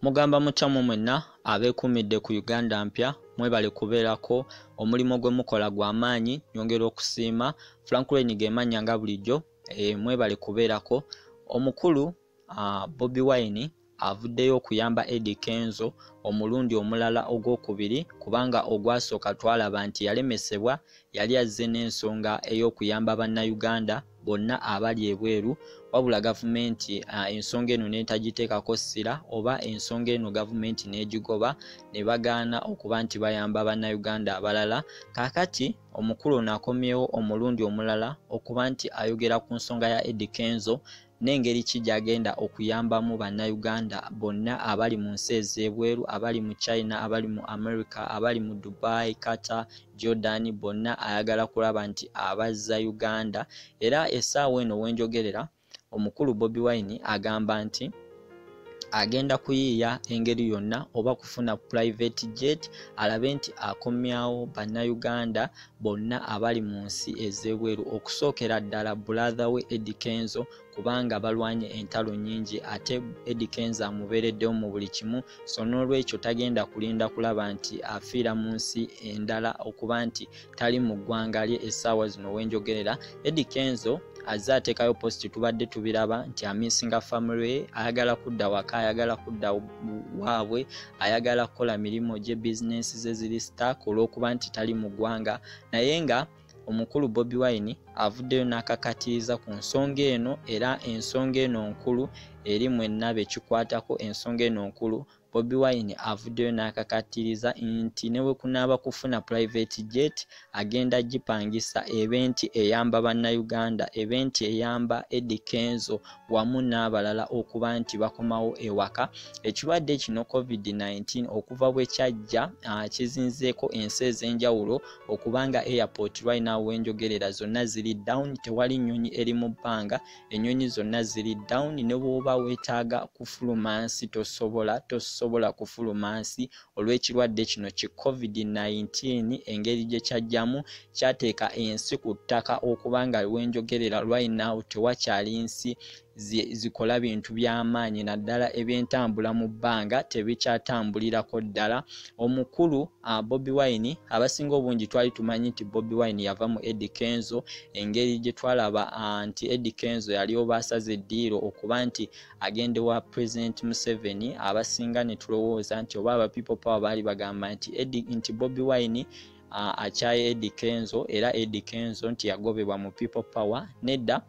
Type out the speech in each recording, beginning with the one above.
Mugamba mutamu mwenna abeekumidde ku Uganda mpya mwebale kubeerako omulimo gwe mukola gw'amaanyi nyongera okusiima Franklin Gemanya nga bulijjo mwebale kubeerako omukulu Bobi Wine avuddeyo okuyamba Eddie Kenzo omulundi omulala ogwokubiri kubanga ogwasooka twalaba nti yalemesebwa yali azze n'ensonga ey'okuyamba bannayuganda bonna abali ebweru wabula gavumenti ensonga eno n'etagiteekako ssira oba ensonga eno gavumenti n'egigoba ne bagaana okuba nti bayamba bannayuganda abalala. Kaakati omukulu ono akomyewo omulundi omulala okuba nti ayogera ku nsonga ya Eddie Kenzo n'engeri ki gy'agenda okuyambamu bannayuganda bonna abali mu nsi ez'ebweru, abali mu China, abali mu America, abali mu Dubai, Qatar, Jordan, bonna ayagala kulaba nti abazza Uganda. Era essaawa eno wenjogerera omukulu Bobi Wine agamba nti agenda kuyiiya engeri yonna oba kufuna private jet alabe nti akomyawo bannayuganda bonna abali mu nsi ez'ebweru okusookera ddala brother we Eddie Kenzo kubanga balwanye entalo nyingi ate Eddie Kenzo amubeereddewo mu buli kimu, so n'olwekyo tagenda kulinda kulaba nti afiira mu nsi endala okuba nti tali mu ggwanga lye. Essaawa zino wenjogerera Eddie Kenzo azze ateekayo post tubadde tubiraba nti amisinga family ye, ayagala kudda waka, ayagala kudda waabwe, ayagala kukola mirimu gye business ze ziri stuck olw'okuba nti tali mu ggwanga. Naye nga omukulu Bobi Wine avuddeyo n'akakatiriza ku nsonga eno, era ensonga eno nkulu eri mwenna bekikwatako. Ensonga eno nkulu Bobi Wine avuddeyo n'akakatiriza nti newe kunaaba kufuna private jet agenda gipangisa eventi eyamba bannayuganda, eventi eyamba Eddie Kenzo wamu n'abalala okuba nti bakomawo ewaka. Ekirwadde kino COVID-19 okuva bwe kyajja kizinzeeko ensi ez'enjawulo okubanga airport right now wenjogerera zonna ziri down, tewali nnyonyi eri mu bbanga, ennyonyi zonna ziri down. Ne bw'oba weetaaga kufulumansi tosobola kufulumansi olw'ekirwadde kino ki COVID-19 engeri gye kyajjamu kyateeka ensi ku ttaka okubanga wenjogerera right now tewakyali nsi zikola bintu by'amaanyi naddala ebyentambula mu bbanga tebikyatambulirako ddala. Omukulu Bobi Wine abasinga obungi twali tumanyi nti Bobi Wine yava mu Eddie Kenzo, engeri gye twalaba nti Eddie Kenzo yali oba asaze eddiiro okuba nti agende wa President Museveni, abasinga ne tulowooza nti oba aba People Power baali bagamba nti Bobi Wine akyaye Eddie Kenzo era Eddie Kenzo nti yagobebwa mu People Power. Nedda,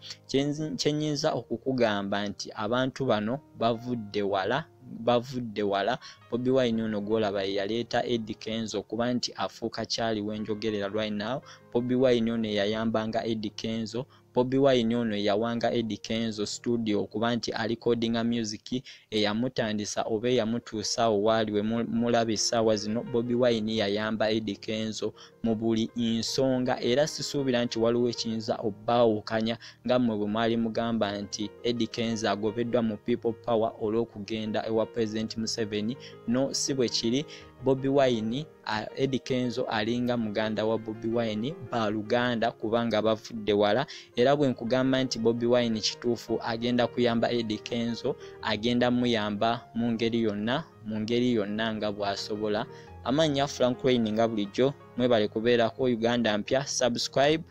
kyenyinza okukugamba nti abantu bano bavudde wala. Bobi Wine ono gwolaba yaleeta Eddie Kenzo kuba nti afuuka kyali wenjogerera right now. Bobi Wine ono yayambanga Eddie Kenzo. Bobi Wine ono yawanga Eddie Kenzo studio okuba nti alicordinga music eyamutandisa oba eyamutuusawo waali we mulaba essaawa zino. Bobi Wine yayamba Eddie Kenzo mu buli nsonga, era sisuubira nti waliwo ekiyinza obbaawukanya nga mmwe bwe mwali mugamba nti Eddie Kenzo agobeddwa mu People Power olw'okugenda ewa President Museveni. No, si bwe kiri. Bobi Wine Eddie Kenzo alinga muganda wa Bobi Wine baluganda kubanga bavudde wala. Era bwe nkugamba nti Bobi Wine kituufu agenda kuyamba Eddie Kenzo, agenda muyamba mu ngeri yonna nga bw'asobola. Amannya Franklin nga bulijjo mwebale kubeerako Uganda mpya. Subscribe